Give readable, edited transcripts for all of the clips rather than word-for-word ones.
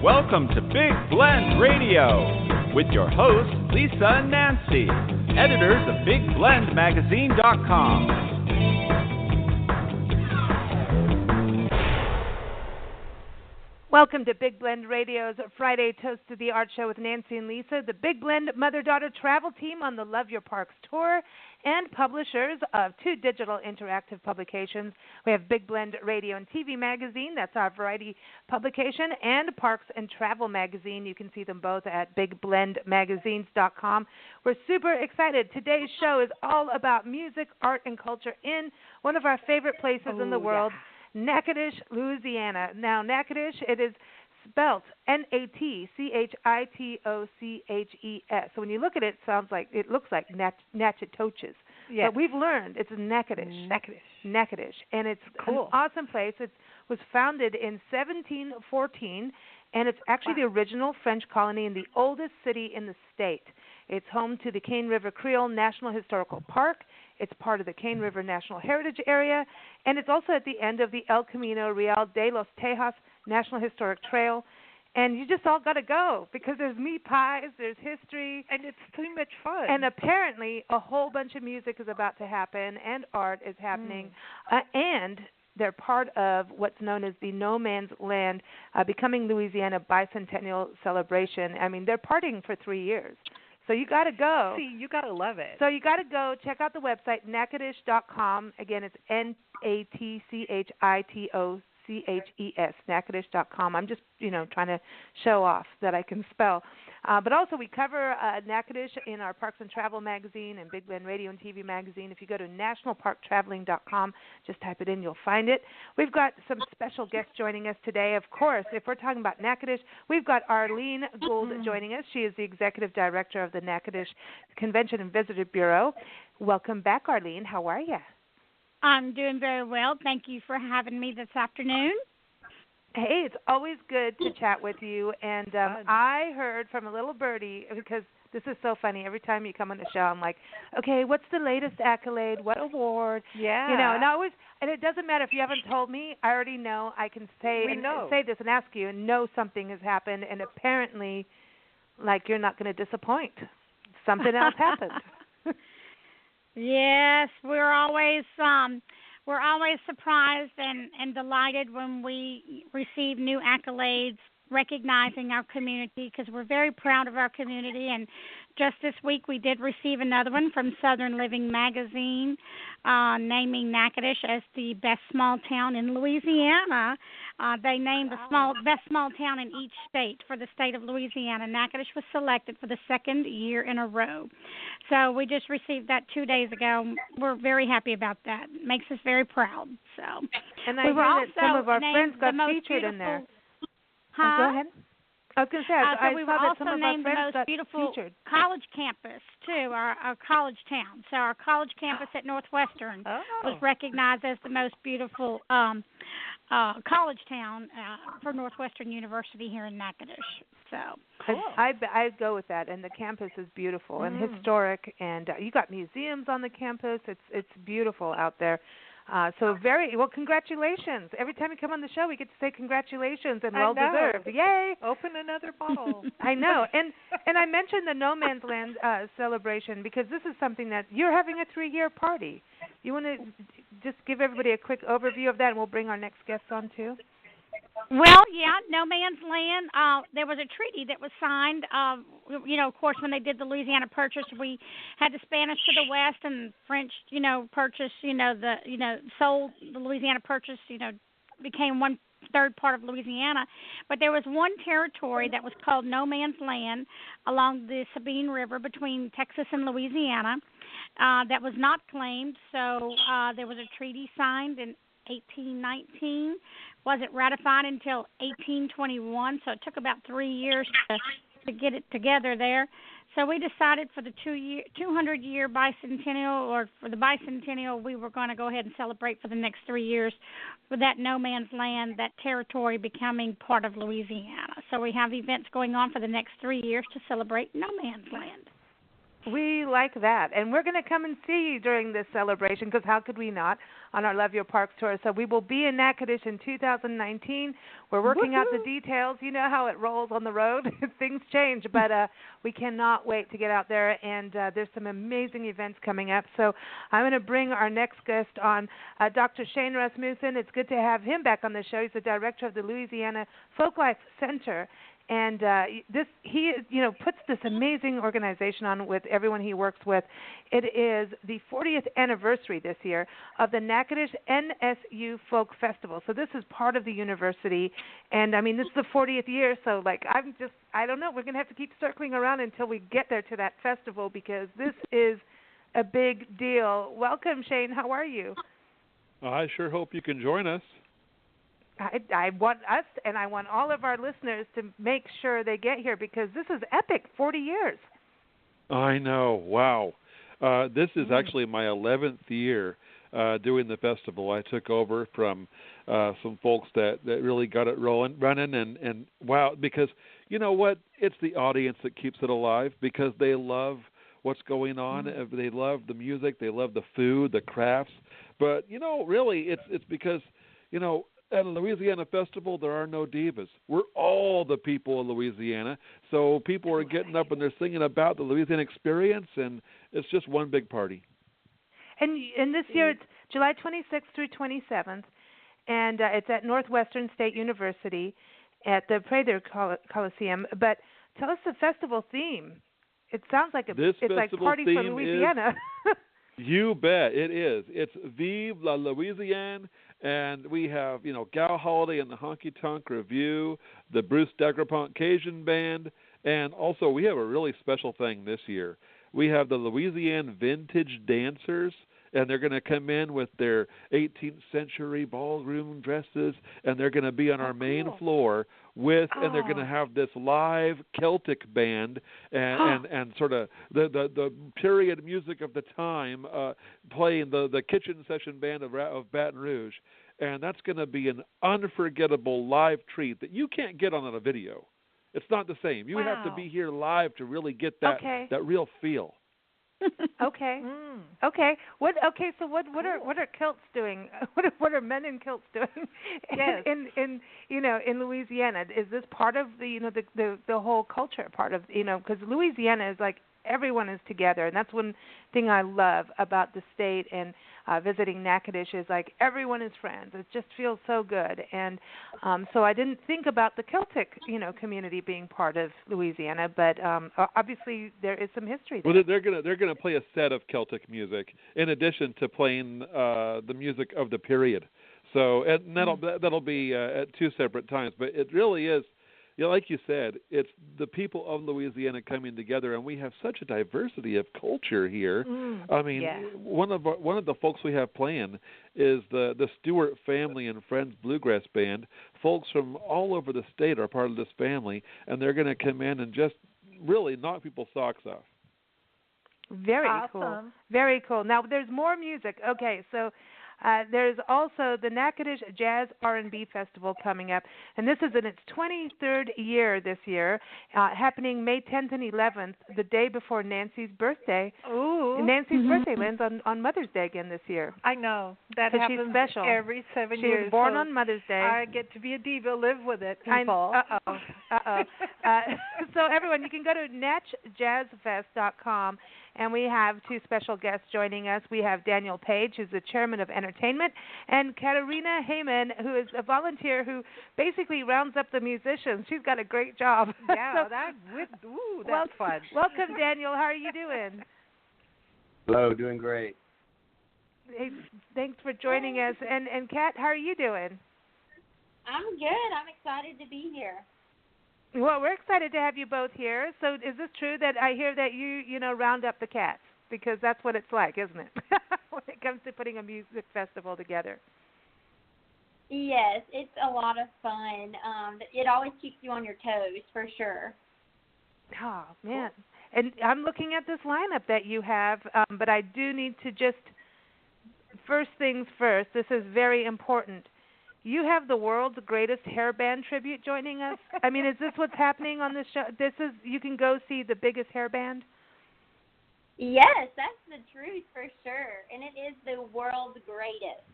Welcome to Big Blend Radio with your hosts, Lisa and Nancy, editors of BigBlendMagazine.com. Welcome to Big Blend Radio's Friday Toast to the Art Show with Nancy and Lisa, the Big Blend mother-daughter travel team on the Love Your Parks tour, and publishers of two digital interactive publications. We have Big Blend Radio and TV Magazine, that's our variety publication, and Parks and Travel Magazine. You can see them both at BigBlendMagazines.com. We're super excited. Today's show is all about music, art, and culture in one of our favorite places in the world, Natchitoches, Louisiana. Now, Natchitoches, it is spelt Natchitoches. So when you look at it, it looks like Natchitoches. Yes. But we've learned it's Natchitoches. Natchitoches. And it's cool. An awesome place. It was founded in 1714, and it's actually the original French colony and the oldest city in the state. It's home to the Cane River Creole National Historical Park. It's part of the Cane River National Heritage Area, and it's also at the end of the El Camino Real de los Tejas National Historic Trail. And you just all got to go because there's meat pies, there's history. And it's too much fun. And apparently a whole bunch of music is about to happen and art is happening. And they're part of what's known as the No Man's Land Becoming Louisiana Bicentennial Celebration. I mean, they're partying for 3 years. So you got to go. See, you got to love it. So you got to go. Check out the website, Natchitoches.com. Again, it's Natchitoches, Natchitoches.com. I'm just, trying to show off that I can spell. But also we cover Natchitoches in our Parks and Travel magazine and Big Blend Radio and TV magazine. If you go to nationalparktraveling.com, just type it in, you'll find it. We've got some special guests joining us today. Of course, if we're talking about Natchitoches, we've got Arlene Gould joining us. She is the executive director of the Natchitoches Convention and Visitor Bureau. Welcome back, Arlene. How are you? I'm doing very well. Thank you for having me this afternoon. Hey, it's always good to chat with you. And I heard from a little birdie, because this is so funny. Every time you come on the show, I'm like, okay, what's the latest accolade? What award? Yeah. And it doesn't matter if you haven't told me. I already know. I can say this and ask you and know something has happened. And apparently, you're not going to disappoint. Something else happened. Yes, we're always surprised and delighted when we receive new accolades recognizing our community, because we're very proud of our community. And just this week we did receive another one from Southern Living Magazine, naming Natchitoches as the best small town in Louisiana. They named the best small town in each state for the state of Louisiana. Natchitoches was selected for the second year in a row. So we just received that 2 days ago. We're very happy about that. It makes us very proud. So, and I hear that some of our friends got featured in there. Huh? Go ahead. I was going to say, I we saw were that also some of our named the friends most beautiful featured. college campus, too, our college town. So our college campus at Northwestern was recognized as the most beautiful college town for Northwestern University here in Natchitoches. So cool. I go with that, and the campus is beautiful and historic, and you got museums on the campus. It's beautiful out there. So congratulations. Every time you come on the show, we get to say congratulations and well-deserved. Yay. Open another bottle. I know. And I mentioned the No Man's Land celebration because this is something that you're having a 3-year party. You want to just give everybody a quick overview of that, and we'll bring our next guests on, too? Well, yeah, No Man's Land. There was a treaty that was signed. Of course, when they did the Louisiana Purchase, we had the Spanish to the west and French, purchase. Sold the Louisiana Purchase. Became 1/3 part of Louisiana. But there was one territory that was called No Man's Land along the Sabine River between Texas and Louisiana that was not claimed. So there was a treaty signed in 1819. Wasn't ratified until 1821, so it took about 3 years to get it together there. So we decided for the 200-year bicentennial, or for the bicentennial, we were going to go ahead and celebrate for the next 3 years with that No Man's Land, that territory becoming part of Louisiana. So we have events going on for the next 3 years to celebrate No Man's Land. We like that. And we're going to come and see you during this celebration, because how could we not, on our Love Your Parks tour. So we will be in Natchitoches in 2019. We're working out the details. You know how it rolls on the road. Things change, but we cannot wait to get out there, and there's some amazing events coming up. So I'm going to bring our next guest on, Dr. Shane Rasmussen. It's good to have him back on the show. He's the director of the Louisiana Folklife Center. And he puts this amazing organization on with everyone he works with. It is the 40th anniversary this year of the Natchitoches NSU Folk Festival. So this is part of the university, and I mean this is the 40th year. So I don't know. We're going to have to keep circling around until we get there to that festival, because this is a big deal. Welcome, Shane. How are you? I sure hope you can join us. I want us, and I want all of our listeners to make sure they get here, because this is epic, 40 years. I know. Wow. This is actually my 11th year doing the festival. I took over from some folks that really got it running, and wow, because you know what? It's the audience that keeps it alive, because they love what's going on. They love the music. They love the food, the crafts. But, really, it's because, at a Louisiana festival, there are no divas. We're all the people of Louisiana. So people are getting up and they're singing about the Louisiana experience, and it's just one big party. And this year it's July 26th through 27th, and it's at Northwestern State University at the Prather Coliseum. But tell us the festival theme. It sounds like it's like Party for Louisiana. You bet, it is. It's Vive la Louisiane, and we have, Gal Holiday and the Honky Tonk Review, the Bruce Dagrapont Cajun Band, and also we have a really special thing this year. We have the Louisiana Vintage Dancers, and they're going to come in with their 18th century ballroom dresses, and they're going to be on our main floor and they're going to have this live Celtic band and sort of the period music of the time playing the kitchen session band of Baton Rouge, and that's going to be an unforgettable live treat that you can't get on a video. It's not the same. You have to be here live to really get that real feel. Okay. Okay. So what are kilts doing? What are men in kilts doing? Yes. in Louisiana? Is this part of the whole culture? Part of because Louisiana is like everyone is together, and that's one thing I love about the state and visiting Natchitoches is like everyone is friends. It just feels so good, and so I didn't think about the Celtic community being part of Louisiana, but obviously there is some history there. Well, they're gonna play a set of Celtic music in addition to playing the music of the period. So and that'll be at two separate times, but it really is. Like you said, it's the people of Louisiana coming together, and we have such a diversity of culture here. I mean, one of the folks we have playing is the Stewart Family and Friends Bluegrass Band. Folks from all over the state are part of this family, and they're going to come in and just really knock people's socks off. Very cool. Very cool. Now, there's more music. Okay, so there's also the Natchitoches Jazz R&B Festival coming up, and this is in its 23rd year this year, happening May 10th and 11th, the day before Nancy's birthday. Ooh. Nancy's birthday lands on Mother's Day again this year. I know. That happens she's special. Every 7 years. She was born on Mother's Day. I get to be a diva. Live with it, people. Uh-oh. So, everyone, you can go to natchjazzfest.com. And we have two special guests joining us. We have Daniel Page, who's the chairman of entertainment, and Katarina Haymon, who is a volunteer who basically rounds up the musicians. She's got a great job. Yeah, that's fun. Welcome, Daniel. How are you doing? Hello, doing great. Hey, thanks for joining us. And Kat, how are you doing? I'm good. I'm excited to be here. Well, we're excited to have you both here. So is this true that I hear that you round up the cats? Because that's what it's like, isn't it, when it comes to putting a music festival together? Yes, it's a lot of fun. It always keeps you on your toes, for sure. Oh, man. And I'm looking at this lineup that you have, but I do need to just, first things first, this is very important. You have the world's greatest hair band tribute joining us. I mean, is this what's happening on this show? You can go see the biggest hair band? Yes, that's the truth for sure, and it is the world's greatest.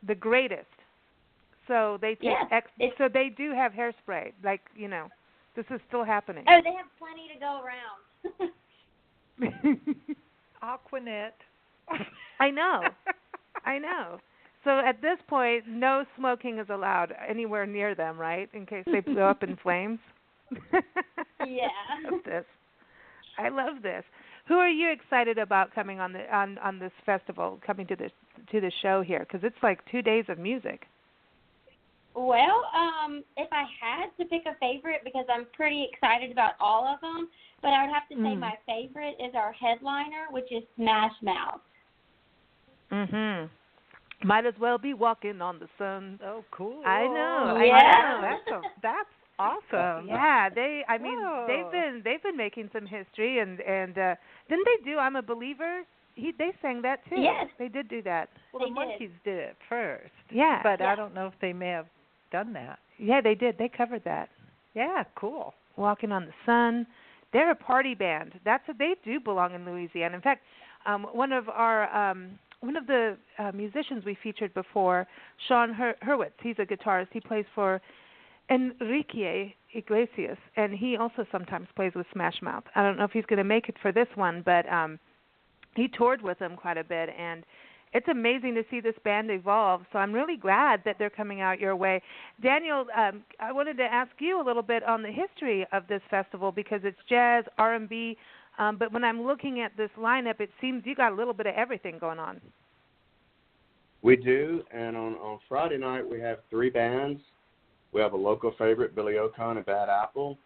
The greatest. So they take so they do have hairspray, like, this is still happening. Oh, they have plenty to go around. Aquanet. I know. So at this point, no smoking is allowed anywhere near them, right? In case they blow up in flames. Yeah. I love this. Who are you excited about coming on this festival, coming to the show here? Because it's like 2 days of music. Well, if I had to pick a favorite, because I'm pretty excited about all of them, but I would have to say my favorite is our headliner, which is Smash Mouth. Might as well be walking on the sun. Oh, cool. I know. Yeah. That's awesome. Yeah, they've been making some history, and didn't they do I'm a Believer? They sang that too. Yes, they did do that. Well, the Monkees did it first. Yeah, but I don't know if they may have done that. Yeah, they did. They covered that. Yeah, cool. Walking on the Sun. They're a party band. They do belong in Louisiana. In fact, one of the musicians we featured before, Sean Hurwitz, he's a guitarist. He plays for Enrique Iglesias, and he also sometimes plays with Smash Mouth. I don't know if he's going to make it for this one, but he toured with them quite a bit, and it's amazing to see this band evolve. So I'm really glad that they're coming out your way. Daniel, I wanted to ask you a little bit on the history of this festival, because it's jazz, R&B, but when I'm looking at this lineup, it seems you got a little bit of everything going on. We do, and on Friday night we have 3 bands. We have a local favorite, Billy Ocon and Bad Apple,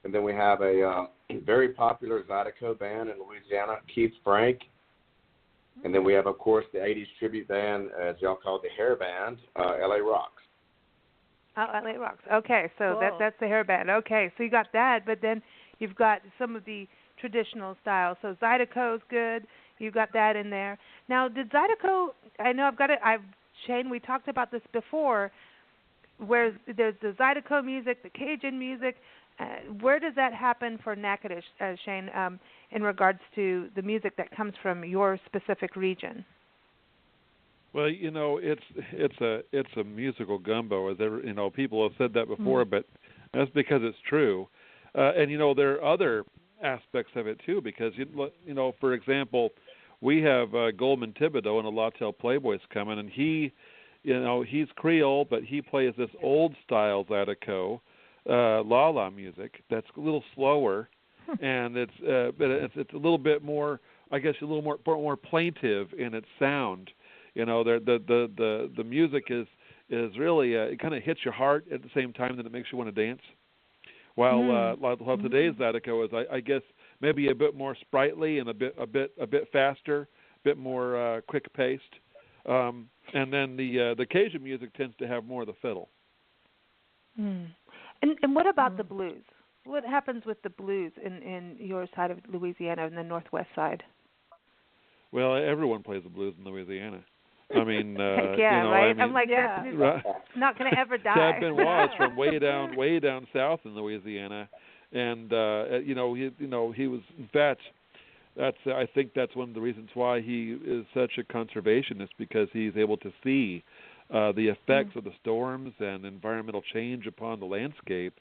and then we have a very popular Zydeco band in Louisiana, Keith Frank, and then we have, of course, the 80s tribute band, as y'all call it, the hair band, LA Rocks. Oh, LA Rocks. Okay, so cool. that's the hair band. Okay, so you got that, but then you've got some of the traditional styles. So Zydeco's good. You got that in there. Now, did Zydeco? I know Shane, we talked about this before, where there's the Zydeco music, the Cajun music. Where does that happen for Natchitoches, Shane, in regards to the music that comes from your specific region? Well, it's a musical gumbo, as people have said that before, but that's because it's true. And there are other aspects of it too, because for example, we have Goldman Thibodeau and the Lawtell Playboys coming, and he's Creole, but he plays this old style Zydeco la music that's a little slower, and it's a little bit more, I guess, a little more plaintive in its sound. The music is really it kind of hits your heart at the same time that it makes you want to dance. While today's Zydeco is, I guess, maybe a bit more sprightly and a bit faster, a bit more quick paced. And then the Cajun music tends to have more of the fiddle. And what about the blues? What happens with the blues in your side of Louisiana, in the northwest side? Well, everyone plays the blues in Louisiana. I mean, yeah, right. I'm like, right. Not going to ever die. Chad Benoit is from way down south in Louisiana, and he was, in fact, I think that's one of the reasons why he is such a conservationist, because he's able to see the effects of the storms and environmental change upon the landscape.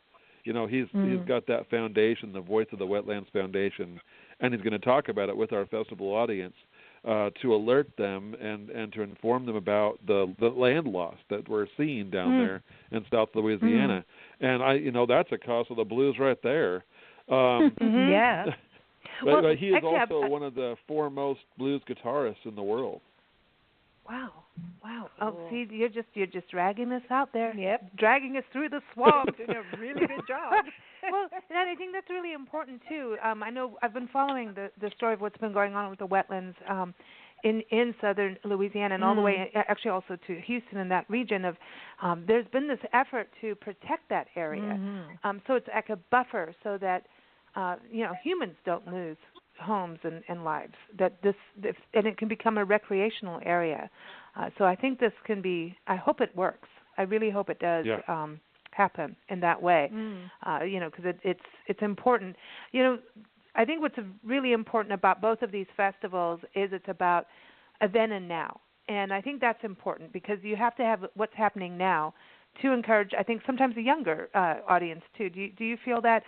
He's got that foundation, the Voice of the Wetlands Foundation, and he's going to talk about it with our festival audience to alert them and to inform them about the land loss that we're seeing down there in South Louisiana. And that's a cause of the blues right there. Yeah. But he is also one of the foremost blues guitarists in the world. Wow. Oh, see, you're just dragging us out there. Yep. Dragging us through the swamp. Doing a really good job. Well, and I think that's really important too. I know I've been following the story of what's been going on with the wetlands in southern Louisiana and all the way actually also to Houston and that region of there's been this effort to protect that area. So it's like a buffer so that humans don't lose homes and lives, and it can become a recreational area. So I think this can be, I hope it works. I really hope it does happen in that way, because it's important. I think what's really important about both of these festivals is it's about a then and now. And I think that's important because you have to have what's happening now to encourage, I think, sometimes a younger audience too. Do you feel that,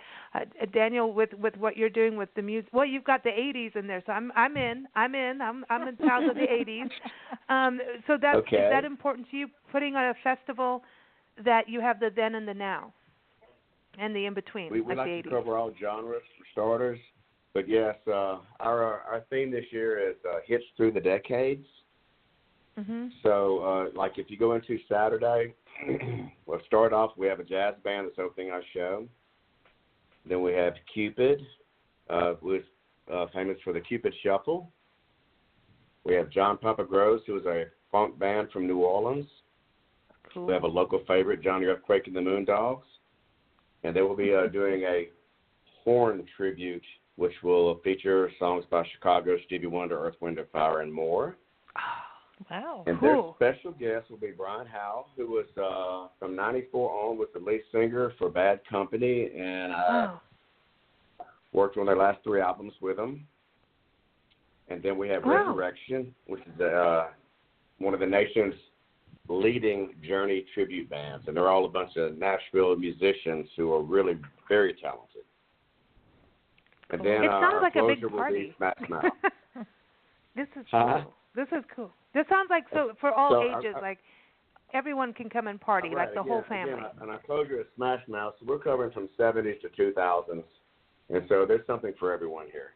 Daniel, with what you're doing with the music? Well, you've got the '80s in there, so I'm in. I'm the child of the '80s. So that is that important to you? Putting on a festival that you have the then and the now, and the in between. We like like the to 80s. cover all genres for starters, but yes, our theme this year is hits through the decades. Mm-hmm. So, like if you go into Saturday, we'll start off. We have a jazz band that's opening our show. Then we have Cupid, who's famous for the Cupid Shuffle. We have John Papa Groves, who is a funk band from New Orleans. Cool. We have a local favorite, Johnny Earthquake and the Moondogs. And then we'll be doing a horn tribute, which will feature songs by Chicago, Stevie Wonder, Earth, Wind & Fire, and more. Wow, and cool. Their special guest will be Brian Howell, who was from 94 on was the lead singer for Bad Company, and worked on their last 3 albums with them. And then we have Resurrection, which is one of the nation's leading Journey tribute bands, and they're all a bunch of Nashville musicians who are really very talented. And then it sounds like a big closer party. will be Smash Mouth. This is cool. This is cool. This sounds like for all ages, like everyone can come and party, right, like the whole family. Again, and our closure is Smash Mouth, so we're covering from 70s to 2000s, and so there's something for everyone here.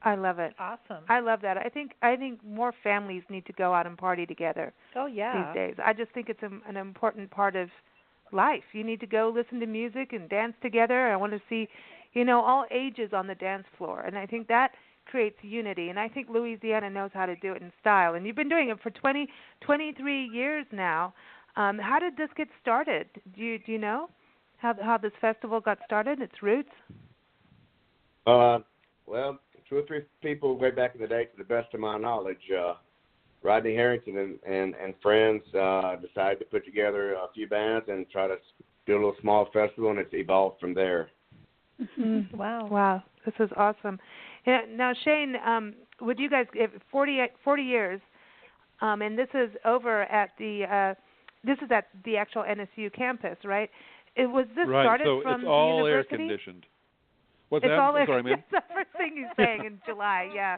I love it. Awesome. I love that. I think more families need to go out and party together. Oh yeah. These days, I just think it's an important part of life. You need to go listen to music and dance together. I want to see, all ages on the dance floor, and I think that creates unity. And I think Louisiana knows how to do it in style. And you've been doing it for 23 years now. How did this get started? Do you know how this festival got started? Its roots? Well, 2 or 3 people way back in the day, to the best of my knowledge, Rodney Harrington and friends decided to put together a few bands and try to do a little small festival, and it's evolved from there. Mm-hmm. Wow, this is awesome. Yeah, now, Shane, would you guys 40 years, and this is over at the actual NSU campus, right? Was this started so from it's all the air university? conditioned. What's it's that? all Sorry, ma'am. That's the first thing he's saying in July. Yeah.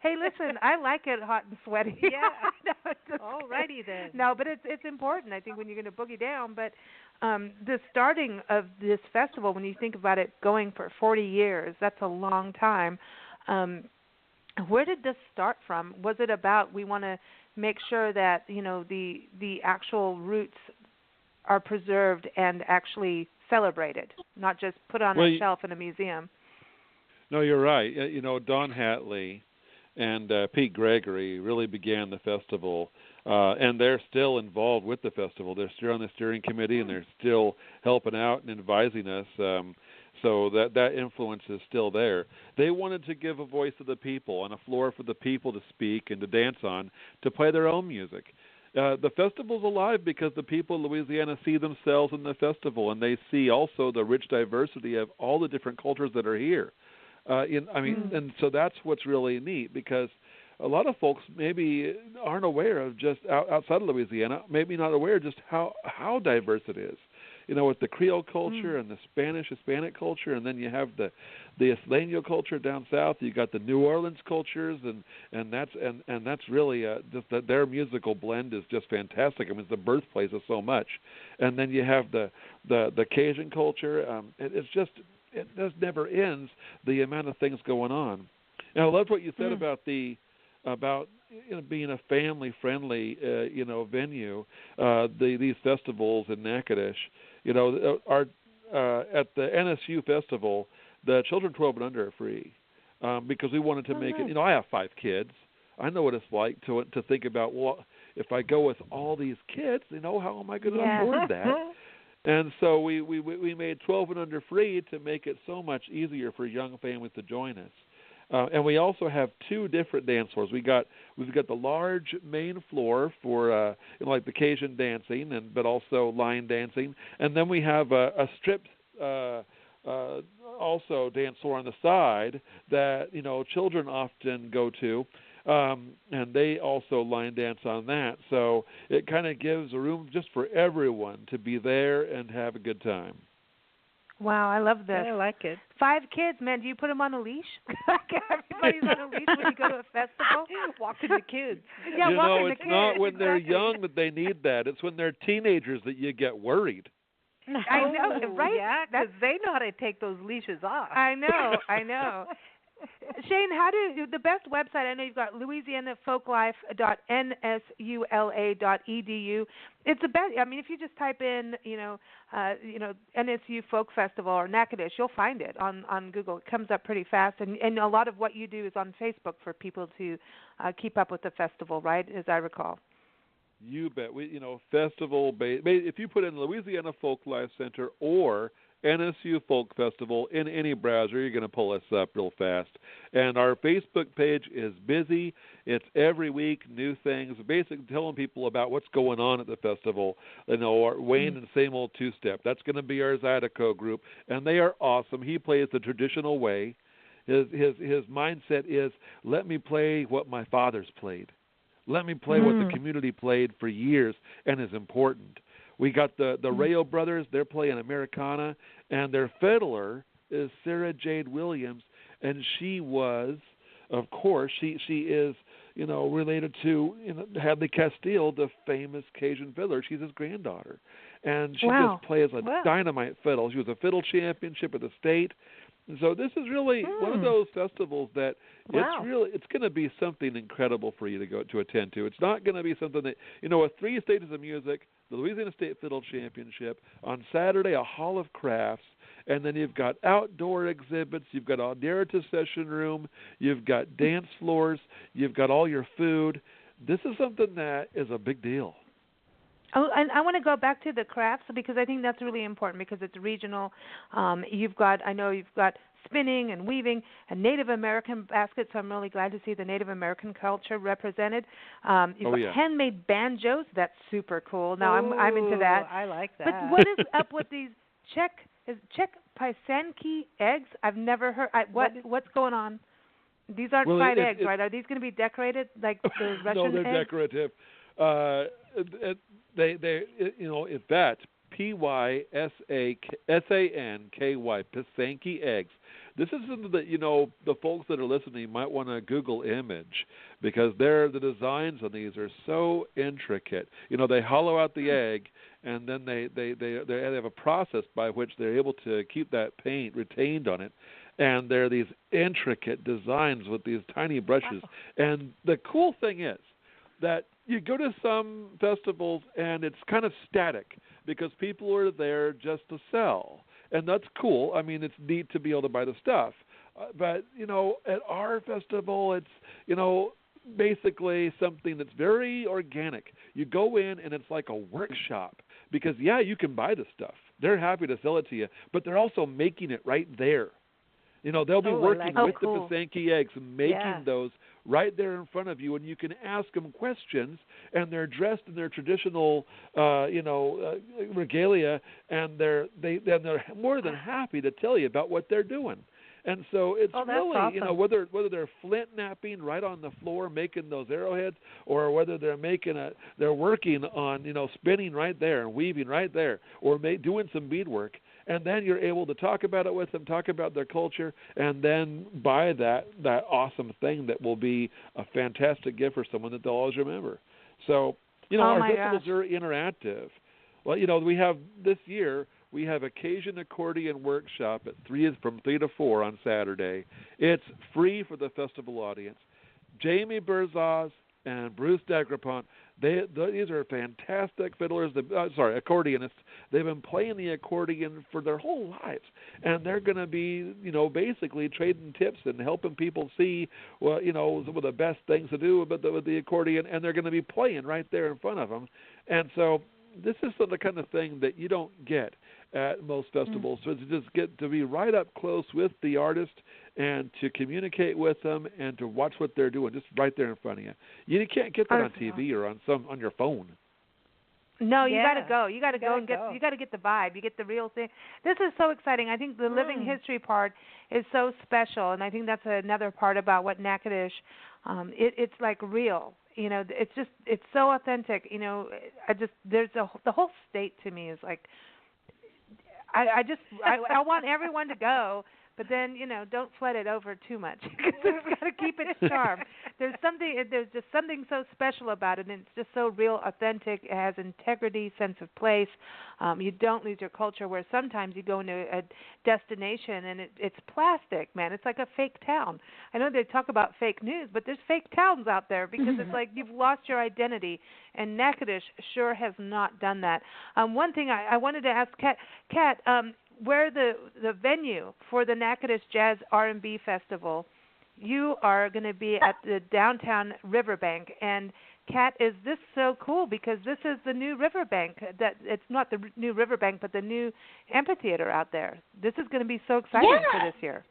Hey, listen, I like it hot and sweaty. Yeah. All righty then. No, but it's important, I think, when you're going to boogie down. But the starting of this festival, when you think about it going for 40 years, that's a long time. Where did this start from? Was it about we want to make sure that, the actual roots are preserved and actually celebrated, not just put on a shelf in a museum? No, you're right. Don Hatley and Pete Gregory really began the festival, and they're still involved with the festival. They're still on the steering committee, and they're still helping out and advising us. So that influence is still there. They wanted to give a voice to the people and a floor for the people to speak and to dance on, to play their own music. The festival's alive because the people of Louisiana see themselves in the festival, and they see also the rich diversity of all the different cultures that are here. And so that's what's really neat, because a lot of folks maybe aren't aware of just outside of Louisiana, maybe not aware just how diverse it is. With the Creole culture and the Hispanic culture, and then you have the Isleño culture down south. You got the New Orleans cultures, and that's really just that their musical blend is just fantastic. I mean, it's the birthplace of so much. And then you have the Cajun culture. It just never ends, the amount of things going on. And I love what you said about being a family-friendly, venue. These festivals in Natchitoches, at the NSU festival, the children 12 and under are free, because we wanted to make it. I have 5 kids. I know what it's like to think about. Well, if I go with all these kids, how am I going to afford that? And so we made 12 and under free to make it so much easier for young families to join us. And we also have 2 different dance floors. We've got the large main floor for like the Cajun dancing, but also line dancing. And then we have a strip also dance floor on the side that children often go to, and they also line dance on that. So it kind of gives a room just for everyone to be there and have a good time. Wow, I love this. I like it. 5 kids, man. Do you put them on a leash? Everybody's on a leash when you go to a festival. Walking the kids. Yeah, walking the it's kids. not when they're exactly. young that they need that. It's when they're teenagers that you get worried. I know, right? Yeah, because they know how to take those leashes off. I know. Shane, how do the best website? I know you've got LouisianaFolklife.nsula.edu. It's the best. I mean, if you just type in, NSU Folk Festival or Natchitoches, you'll find it on Google. It comes up pretty fast, and a lot of what you do is on Facebook for people to keep up with the festival, right? As I recall. You bet. Festival. If you put in Louisiana Folklife Center or NSU Folk Festival in any browser, you're going to pull us up real fast. And our Facebook page is busy. It's every week, new things, basically telling people about what's going on at the festival. Our Wayne and Same Old Two-Step. That's going to be our Zydeco group, and they are awesome. He plays the traditional way. His mindset is, let me play what my fathers played. Let me play what the community played for years and is important. We got the Rayo brothers. They're playing Americana, and their fiddler is Sarah Jade Williams, and she was, of course, she is, related to Hadley Castile, the famous Cajun fiddler. She's his granddaughter, and she just plays a dynamite fiddle. She was a fiddle championship at the state. And so this is really one of those festivals that it's going to be something incredible for you to go to attend to. It's not going to be something that, with 3 stages of music, the Louisiana State Fiddle Championship, on Saturday a Hall of Crafts, and then you've got outdoor exhibits, you've got a narrative session room, you've got dance floors, you've got all your food. This is something that is a big deal. Oh, and I want to go back to the crafts because I think that's really important because it's regional. I know you've got spinning and weaving and Native American baskets, so I'm really glad to see the Native American culture represented. You've got handmade banjos. That's super cool. Now I'm into that. I like that. But what is up with these Czech Pisanki eggs? I've never heard. What's going on? These aren't fried eggs, right? Are these going to be decorated like the Russian eggs? No, they're decorative. It's that Pysanky, Pisanky eggs. This is something that the folks that are listening might want to Google image because the designs on these are so intricate. They hollow out the egg and then they have a process by which they're able to keep that paint retained on it. And there are these intricate designs with these tiny brushes. Wow. And the cool thing is that you go to some festivals and it's kind of static because people are there just to sell. And that's cool. I mean, it's neat to be able to buy the stuff. But, at our festival, it's, basically something that's very organic. You go in and it's like a workshop because, you can buy the stuff. They're happy to sell it to you, but they're also making it right there. They'll be working with the Pisanky eggs and making those right there in front of you, and you can ask them questions, and they're dressed in their traditional, regalia, and they're more than happy to tell you about what they're doing. And so it's really, awesome. Whether they're flint napping right on the floor, making those arrowheads, or whether they're they're working on, spinning right there and weaving right there, or doing some beadwork. And then you're able to talk about it with them, talk about their culture, and then buy that awesome thing that will be a fantastic gift for someone that they'll always remember. So, our festivals are interactive. Well, we have this year, we have a Cajun accordion workshop from 3 to 4 on Saturday. It's free for the festival audience. Jamie Berzaz and Bruce Degrapont, these are fantastic fiddlers, accordionists. They've been playing the accordion for their whole lives, and they're going to be, basically trading tips and helping people see, some of the best things to do with the accordion, and they're going to be playing right there in front of them. And so this is the kind of thing that you don't get at most festivals. So to just get to be right up close with the artist and to communicate with them and to watch what they're doing just right there in front of you. You can't get that on TV or on your phone. No, you Yeah. got to go. You got to go and go. you got to get the vibe. You get the real thing. This is so exciting. I think the living history part is so special, and I think that's another part about what Natchitoches. It's like real. You know, it's so authentic. You know, the whole state to me is like. I want everyone to go, but then don't flood it over too much because it's got to keep its charm. There's just something so special about it, and it's just so real, authentic. It has integrity, sense of place. You don't lose your culture. Where sometimes you go into a destination and it's plastic, man. It's like a fake town. I know they talk about fake news, but there's fake towns out there because it's like you've lost your identity. And Natchitoches sure has not done that. One thing I wanted to ask Kat, where the venue for the Natchitoches Jazz R&B Festival, you are going to be at the downtown Riverbank. And Kat, is this so cool? Because this is the new Riverbank. That it's not the new Riverbank, but the new amphitheater out there. This is going to be so exciting for this year.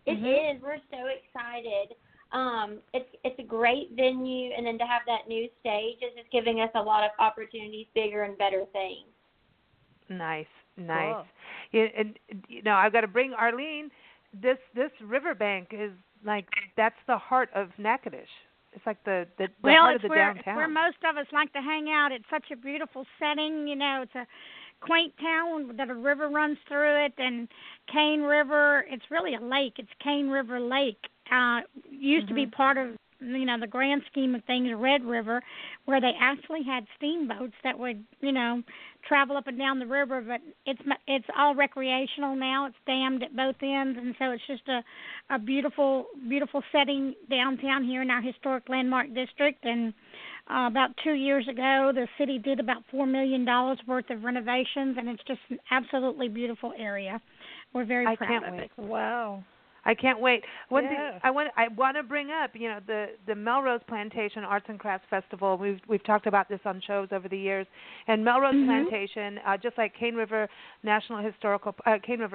It is. We're so excited. It's a great venue, and then to have that new stage is just giving us a lot of opportunities, bigger and better things. Nice. Cool. Yeah, and I've got to bring Arlene. This Riverbank is like that's the heart of Natchitoches. It's like the heart of the downtown. Where most of us like to hang out. It's such a beautiful setting. It's a quaint town that a river runs through it, and Cane River. It's really a lake. It's Cane River Lake. Used to be part of the grand scheme of things, Red River, where they actually had steamboats that would travel up and down the river, but it's all recreational now. It's dammed at both ends, and so it's just a beautiful setting downtown here in our historic landmark district. And about 2 years ago, the city did about $4 million worth of renovations, and it's just an absolutely beautiful area. We're very proud of it. Wow. I can't wait. One thing I want to bring up, the Melrose Plantation Arts and Crafts Festival. We've talked about this on shows over the years. And Melrose Plantation, just like Cane River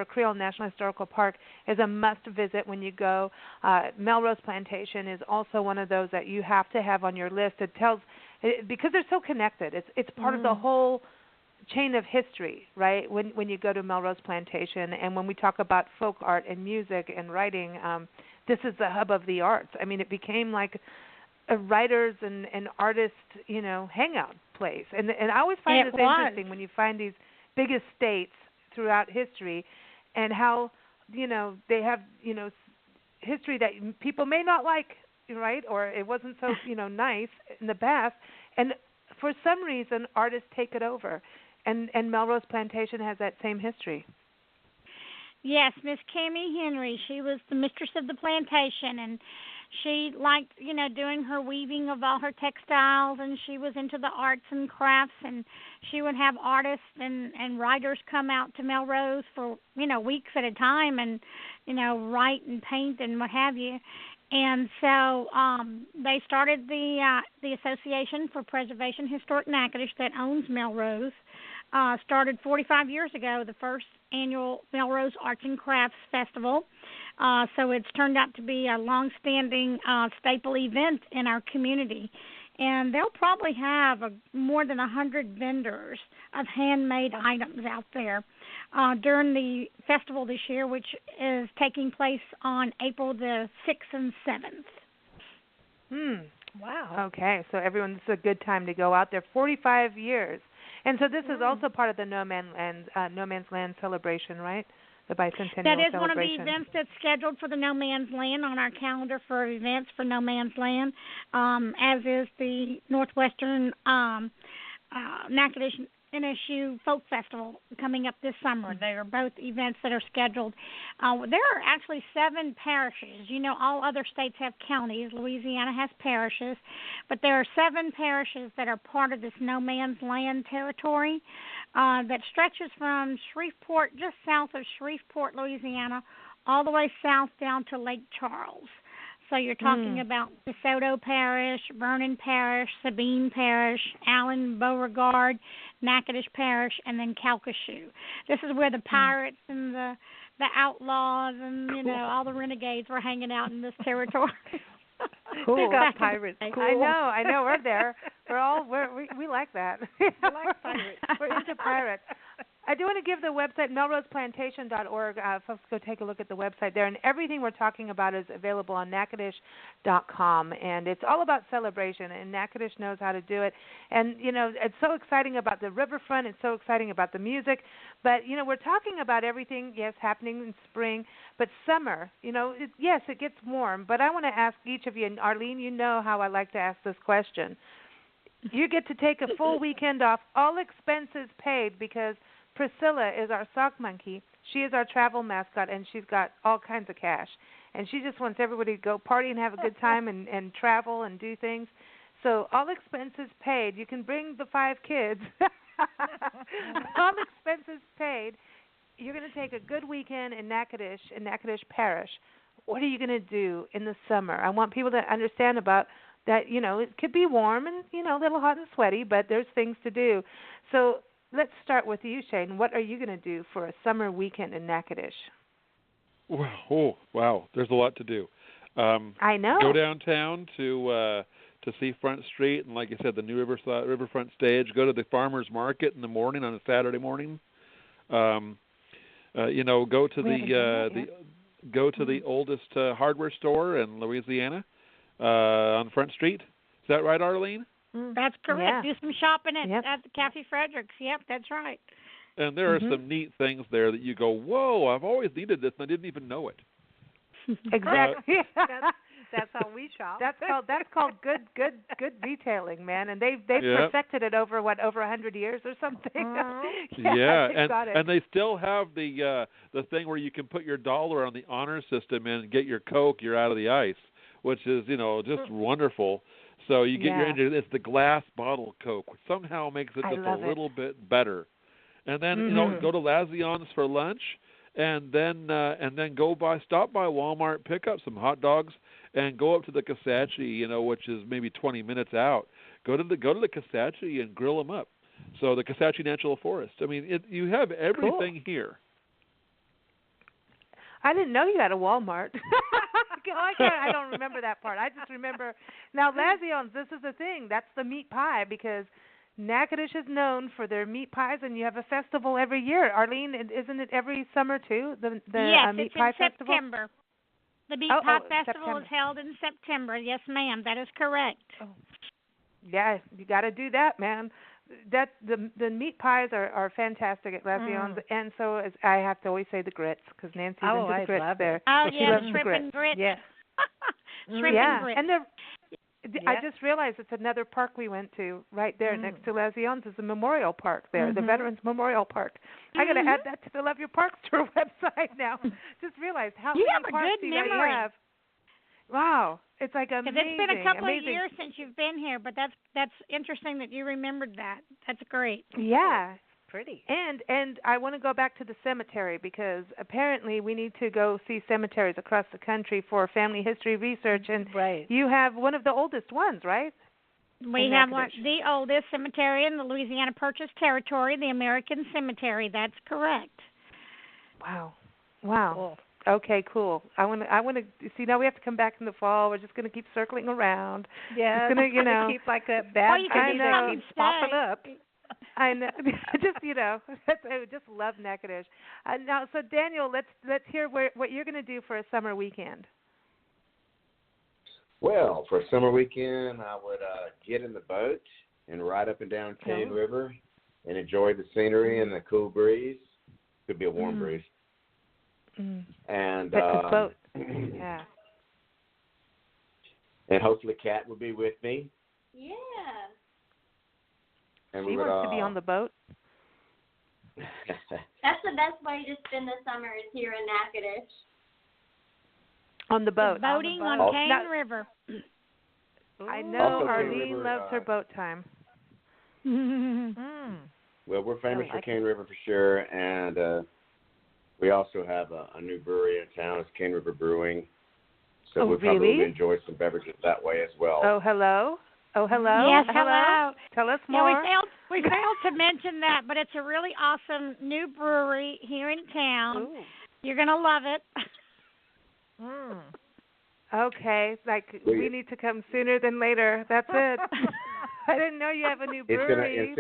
Creole National Historical Park, is a must visit when you go. Melrose Plantation is also one of those that you have to have on your list. Because they're so connected. It's part of the whole chain of history, right? When you go to Melrose Plantation, and when we talk about folk art and music and writing, this is the hub of the arts. I mean, it became like a writers and artists, hangout place. And I always find this interesting when you find these big estates throughout history, and how they have history that people may not like, right? Or it wasn't so nice in the past, and for some reason artists take it over. And Melrose Plantation has that same history. Yes, Miss Cammie Henry. She was the mistress of the plantation, and she liked, doing her weaving of all her textiles, and she was into the arts and crafts, and she would have artists and writers come out to Melrose for, weeks at a time and, write and paint and what have you. And so they started the Association for Preservation Historic Natchitoches that owns Melrose. Started 45 years ago, the first annual Melrose Arts and Crafts Festival. So it's turned out to be a long-standing staple event in our community. And they'll probably have more than 100 vendors of handmade items out there during the festival this year, which is taking place on April the 6th and 7th. Wow. Okay, so everyone, this is a good time to go out there. 45 years. And so this is also part of the No Man's Land celebration, right? The Bicentennial That is celebration. one of the events that's scheduled for the No Man's Land on our calendar for events for No Man's Land, as is the Northwestern Natchitoches NSU Folk Festival coming up this summer. They are both events that are scheduled. There are actually 7 parishes. All other states have counties. Louisiana has parishes. But there are 7 parishes that are part of this No Man's Land territory that stretches from Shreveport, just south of Shreveport, Louisiana, all the way south down to Lake Charles. So you're talking about DeSoto Parish, Vernon Parish, Sabine Parish, Allen, Beauregard, Natchitoches Parish, and then Calcasieu. This is where the pirates and the outlaws and all the renegades were hanging out in this territory. Cool. They got pirates. Cool. I know. We're there. We like that. I like pirates. We're into pirates. I do want to give the website, melroseplantation.org. Folks, go take a look at the website there. And everything we're talking about is available on Natchitoches.com. And it's all about celebration, and Natchitoches knows how to do it. And, it's so exciting about the riverfront. It's so exciting about the music. But, we're talking about everything, yes, happening in spring. But summer, yes, it gets warm. But I want to ask each of you, and Arlene, you know how I like to ask this question. You get to take a full weekend off, all expenses paid, because Priscilla is our sock monkey. She is our travel mascot, and she's got all kinds of cash. And she just wants everybody to go party and have a good time and travel and do things. So all expenses paid. You can bring the 5 kids. All expenses paid. You're going to take a good weekend in Natchitoches Parish. What are you going to do in the summer? I want people to understand about that, it could be warm and, a little hot and sweaty, but there's things to do. So let's start with you, Shane. What are you going to do for a summer weekend in Natchitoches? Wow. There's a lot to do. I know. Go downtown to see Front Street, and like you said, the new riverfront stage. Go to the farmers market in the morning on a Saturday morning. Go to the oldest hardware store in Louisiana on Front Street. Is that right, Arlene? That's correct. Yeah. Do some shopping at the Cafe Fredericks. Yep, that's right. And there are some neat things there that you go, whoa, I've always needed this, and I didn't even know it. Exactly. That's how we shop. That's called good detailing, man. And they've perfected it over 100 years or something. And they still have the thing where you can put your dollar on the honor system and get your Coke. You're out of the ice, which is just wonderful. So you get it's the glass bottle Coke, which somehow makes it just a little bit better. And then go to Lazion's for lunch, and then stop by Walmart, pick up some hot dogs, and go up to the Kisatchie, which is maybe 20 minutes out. Go to the Kisatchie and grill them up. So the Kisatchie Natural Forest. I mean, you have everything here. I didn't know you had a Walmart. I don't remember that part. I just remember now Lazion's. This is the thing. That's the meat pie, because Natchitoches is known for their meat pies, and you have a festival every year. Arlene, isn't it every summer too? The yes, meat pie it's in festival? September. The meat pie festival is held in September. Yes, ma'am. That is correct. Oh. Yeah, you got to do that, man. That the meat pies are fantastic at Lazion's, and so I have to always say the grits, because Nancy's into the grits there. Oh, she yeah, loves shrimp and grits. Yeah. Shrimp and grits. And I just realized it's another park we went to right there next to Lazion's is the Memorial Park there, the Veterans Memorial Park. I got to add that to the Love Your Parks Tour website now. Just realized how many parks you have. Wow, it's like amazing. Because it's been a couple of years since you've been here, but that's interesting that you remembered that. That's great. Yeah. Pretty. And I want to go back to the cemetery, because apparently we need to go see cemeteries across the country for family history research, and you have one of the oldest ones, right? We have the oldest cemetery in the Louisiana Purchase Territory, the American Cemetery. That's correct. Wow. Cool. Okay, cool. I want to see. Now we have to come back in the fall. We're just going to keep circling around. Yeah, it's gonna, keep like a bad thing keeps popping up. I know. I just love Natchitoches. Now, so Daniel, let's hear what you're going to do for a summer weekend. Well, for a summer weekend, I would get in the boat and ride up and down Cane River and enjoy the scenery and the cool breeze. Could be a warm breeze. And boat. Yeah. And hopefully Kat will be with me. Yeah. And she wants to be on the boat. That's the best way to spend the summer is here in Natchitoches. On the boat. Boating on Cane River. I know Arlene loves her boat time. Well, we're famous for Cane River for sure, and we also have a new brewery in town. It's Cane River Brewing. So we'll probably enjoy some beverages that way as well. Oh, hello. Yes, hello. Tell us more. Yeah, we failed to mention that, but it's a really awesome new brewery here in town. Ooh. You're going to love it. Okay, like we need to come sooner than later. That's it. I didn't know you have a new brewery.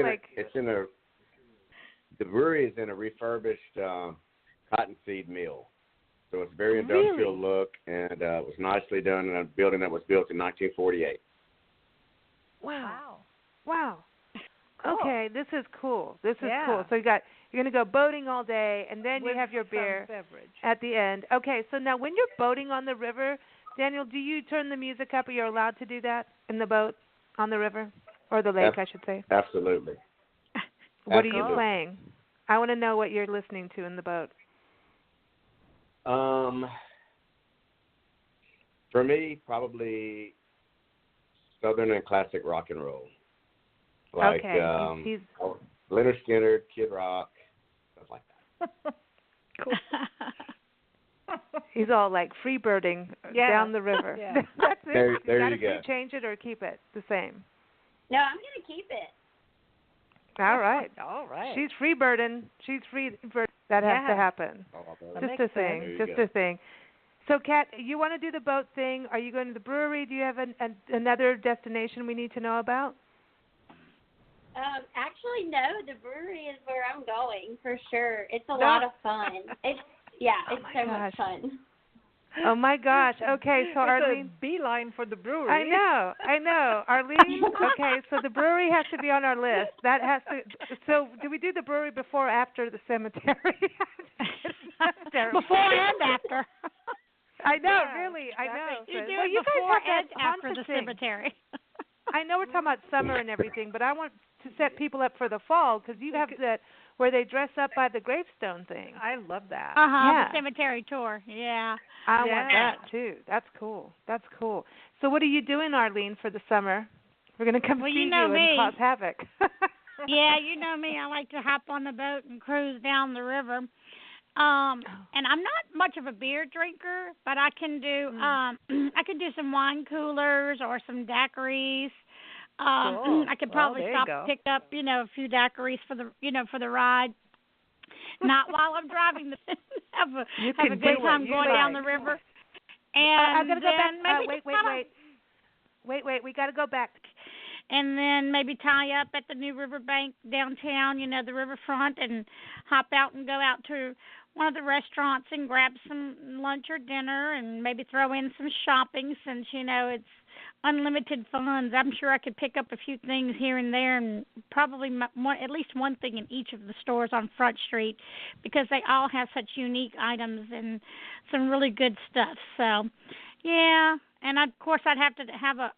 The brewery is in a refurbished cottonseed mill. So it's a very industrial look, and it was nicely done in a building that was built in 1948. Wow. Okay, this is cool. This is cool. So you're going to go boating all day, and then you have your beer at the end. Okay, so now when you're boating on the river, Daniel, do you turn the music up? Are you allowed to do that in the boat on the river? Or the lake, I should say. Absolutely. What are you playing? I want to know what you're listening to in the boat. For me, probably Southern and classic rock and roll. Like Leonard Skinner, Kid Rock, stuff like that. Cool. He's all like freebirding down the river. Yeah. That's it. There you you go. Change it or keep it the same. No, I'm going to keep it. All right. She's freebirding. That has to happen. Just a thing. Just a thing. So, Kat, you want to do the boat thing? Are you going to the brewery? Do you have another destination we need to know about? Actually, no. The brewery is where I'm going for sure. It's a lot of fun. It's so much fun. Oh my gosh. Okay, so Arlene, a beeline for the brewery. I know. Arlene. Okay, so the brewery has to be on our list. That has to. So, do we do the brewery before or after the cemetery? Before and after. I know, really. I know. You do it before and after the cemetery. I know we're talking about summer and everything, but I want to set people up for the fall because you have that where they dress up by the gravestone thing. I love that. The cemetery tour. Yeah. I want that too. That's cool. So what are you doing, Arlene, for the summer? We're going to come see you and cause havoc. Yeah, you know me. I like to hop on the boat and cruise down the river. And I'm not much of a beer drinker, but I can do some wine coolers or some daiquiris. I could probably stop and pick up, a few daiquiris for the ride. Not while I'm driving. Have a good time going down the river. And I'm gonna go back. Maybe wait. We got to go back. And then maybe tie up at the new riverbank downtown, the riverfront, and hop out and go out to one of the restaurants and grab some lunch or dinner and maybe throw in some shopping since, it's unlimited funds. I'm sure I could pick up a few things here and there and probably at least one thing in each of the stores on Front Street because they all have such unique items and some really good stuff. So, yeah. And, of course, I'd have to have a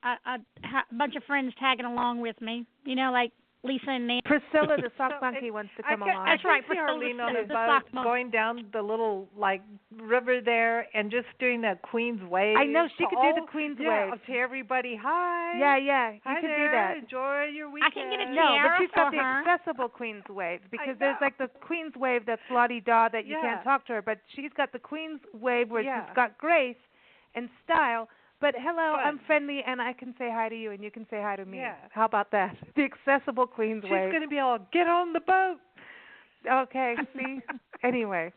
bunch of friends tagging along with me, like Lisa and Nancy. Priscilla, the sock monkey, wants to come along. That's right. Arlene on a boat going down the little, river there and just doing that Queen's Wave. I know. She could do the Queen's Wave. To everybody, hi. Yeah. You can do that. Enjoy your weekend. I can get a but she's got the her. accessible Queen's Wave because there's the Queen's Wave that's la-di-da that you can't talk to her, but she's got the Queen's Wave where it's got grace and style. But hello, I'm friendly, and I can say hi to you, and you can say hi to me. Yeah. How about that? The accessible Queen's Wave. She's going to be all, get on the boat. Okay, see? Anyway.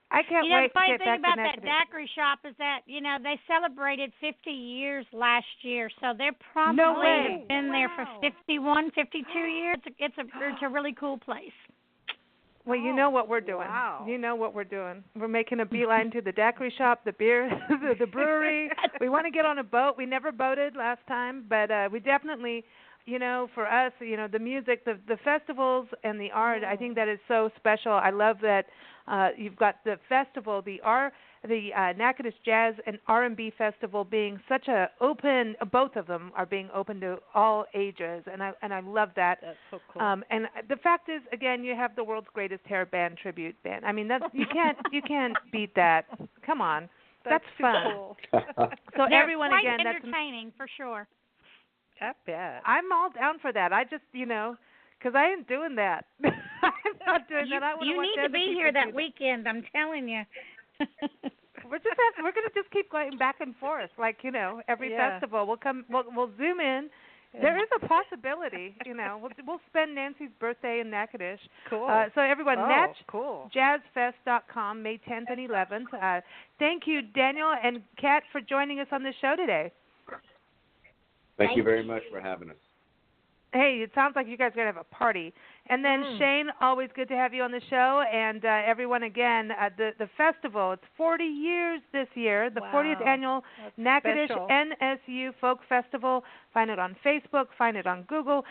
I can't wait to get back to the funny thing about that daiquiri shop is that, they celebrated 50 years last year, so they're probably been there for 51, 52 years. It's a really cool place. Well, you know what we're doing. Wow. You know what we're doing. We're making a beeline to the daiquiri shop, the beer, the brewery. We want to get on a boat. We never boated last time, but we definitely, for us, the music, the festivals and the art, I think that is so special. I love that you've got the festival, the Natchitoches Jazz and R&B Festival being such a open. Both of them are being open to all ages, and I love that. That's so cool. And the fact is, again, you have the world's greatest hair band tribute band. I mean, you can't beat that. Come on, that's fun. Cool. So everyone quite again, entertaining for sure. I bet. I'm all down for that. I just because I ain't doing that. I'm not doing that. You need to be here that weekend. I'm telling you. We're gonna just keep going back and forth, every festival. We'll come. We'll zoom in, There is a possibility, We'll spend Nancy's birthday in Natchitoches. Cool. So everyone, cool. NatchJazzFest.com, May 10th and 11th. Thank you, Daniel and Kat, for joining us on the show today. Thank you very much for having us. Hey, it sounds like you guys are going to have a party. And then, Shane, always good to have you on the show. And everyone, again, the festival, it's 40 years this year, the 40th Annual Natchitoches NSU Folk Festival. Find it on Facebook, find it on Google.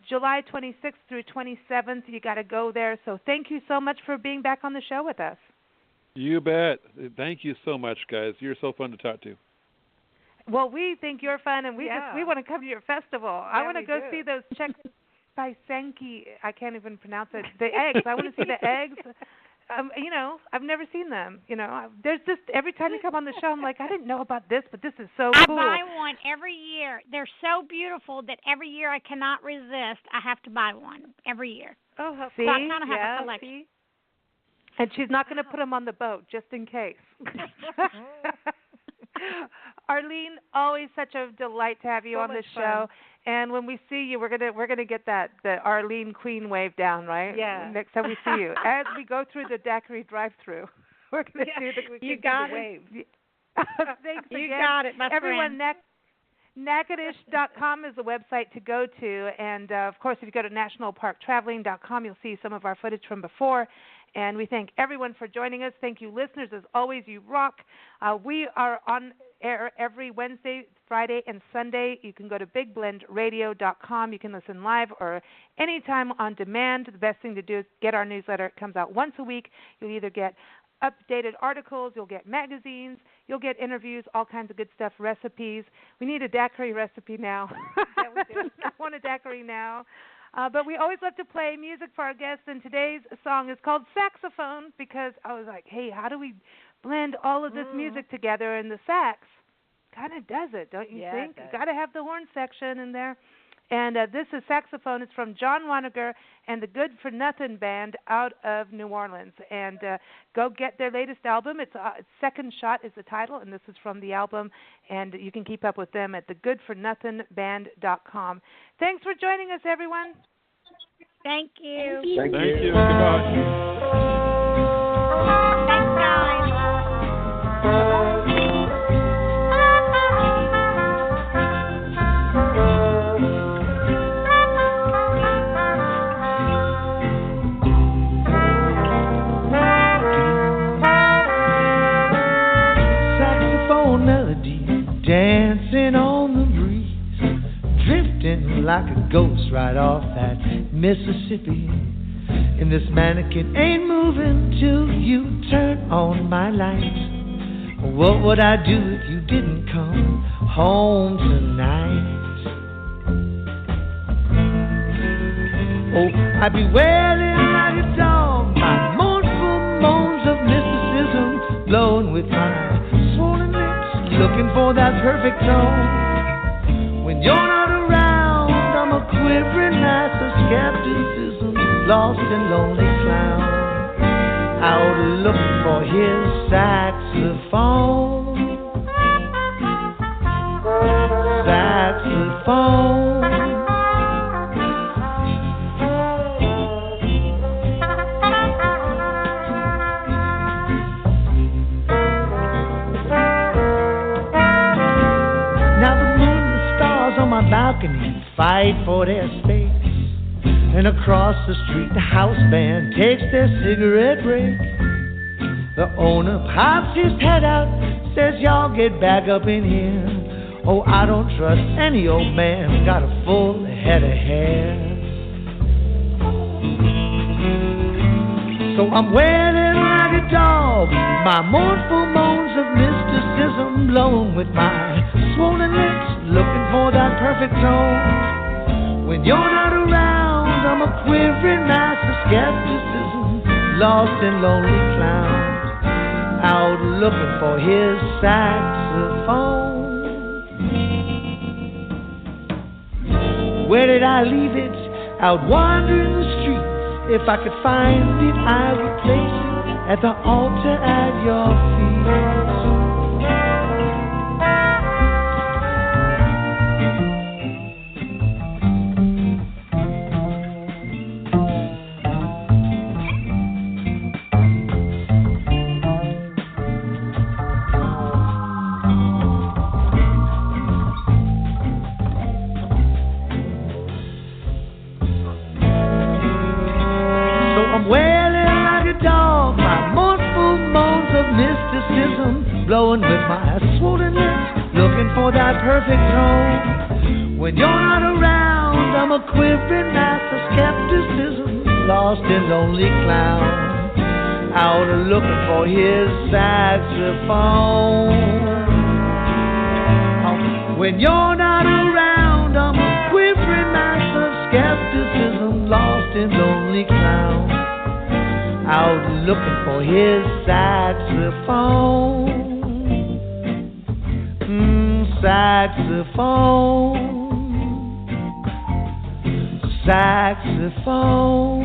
July 26th through 27th, you got to go there. So thank you so much for being back on the show with us. You bet. Thank you so much, guys. You're so fun to talk to. Well, we think you're fun, and we want to come to your festival. I want to go see those Bicentennial. I can't even pronounce it. The eggs. I want to see the eggs. I've never seen them. There's this every time you come on the show. I'm like, I didn't know about this, but this is so cool. I buy one every year. They're so beautiful that every year I cannot resist. I have to buy one every year. Oh, see? So I kind of have a collection. See? And she's not going to put them on the boat just in case. Arlene, always such a delight to have you on the show. And when we see you, we're gonna get the Arlene Queen wave down, right? Yeah. Next time we see you, as we go through the daiquiri drive-through, we're gonna do the you got wave. Thanks you again. got it, my Everyone, friend. Natchitoches.com is the website to go to, and of course, if you go to nationalparktraveling.com, you'll see some of our footage from before. And we thank everyone for joining us. Thank you, listeners. As always, you rock. We are on air every Wednesday, Friday, and Sunday. You can go to bigblendradio.com. You can listen live or anytime on demand. The best thing to do is get our newsletter. It comes out once a week. You'll either get updated articles, you'll get magazines, you'll get interviews, all kinds of good stuff, recipes. We need a daiquiri recipe now. Yeah, we do. I want a daiquiri now. But we always love to play music for our guests, and today's song is called Saxophone because I was like, hey, how do we blend all of this music together? And the sax kind of does it, don't you think? You got to have the horn section in there. And this is Saxophone. It's from John Waniger and the Good for Nothing Band out of New Orleans. And go get their latest album. It's Second Shot is the title, and this is from the album. And you can keep up with them at thegoodfornothingband.com. Thanks for joining us, everyone. Thank you. Thank you. Thank you. Goodbye. Thanks, guys. Melody dancing on the breeze, drifting like a ghost right off that Mississippi. And this mannequin ain't moving till you turn on my lights. What would I do if you didn't come home tonight? Oh, I'd be wailing like a dog, my mournful moans of mysticism blowing with my swollen lips, looking for that perfect tone. When you're not around, I'm a quivering mass of skepticism, lost and lonely clown, out looking for his saxophone. Saxophone. My balcony fight for their space, and across the street the house band takes their cigarette break. The owner pops his head out, says y'all get back up in here. Oh, I don't trust any old man, got a full head of hair. So I'm wailing like a dog, my mournful moans of mysticism blown with my swollen lips, looking for that perfect tone. When you're not around, I'm a quivering mass of skepticism, lost and lonely clown, out looking for his saxophone. Where did I leave it? Out wandering the streets. If I could find it, I would place it at the altar at your feet. blowing with my swollen lips, looking for that perfect tone. When you're not around, I'm a quivering mass of skepticism, lost in lonely clown, out looking for his saxophone. When you're not around, I'm a quivering mass of skepticism, lost in lonely clown, out looking for his saxophone. Saxophone, saxophone.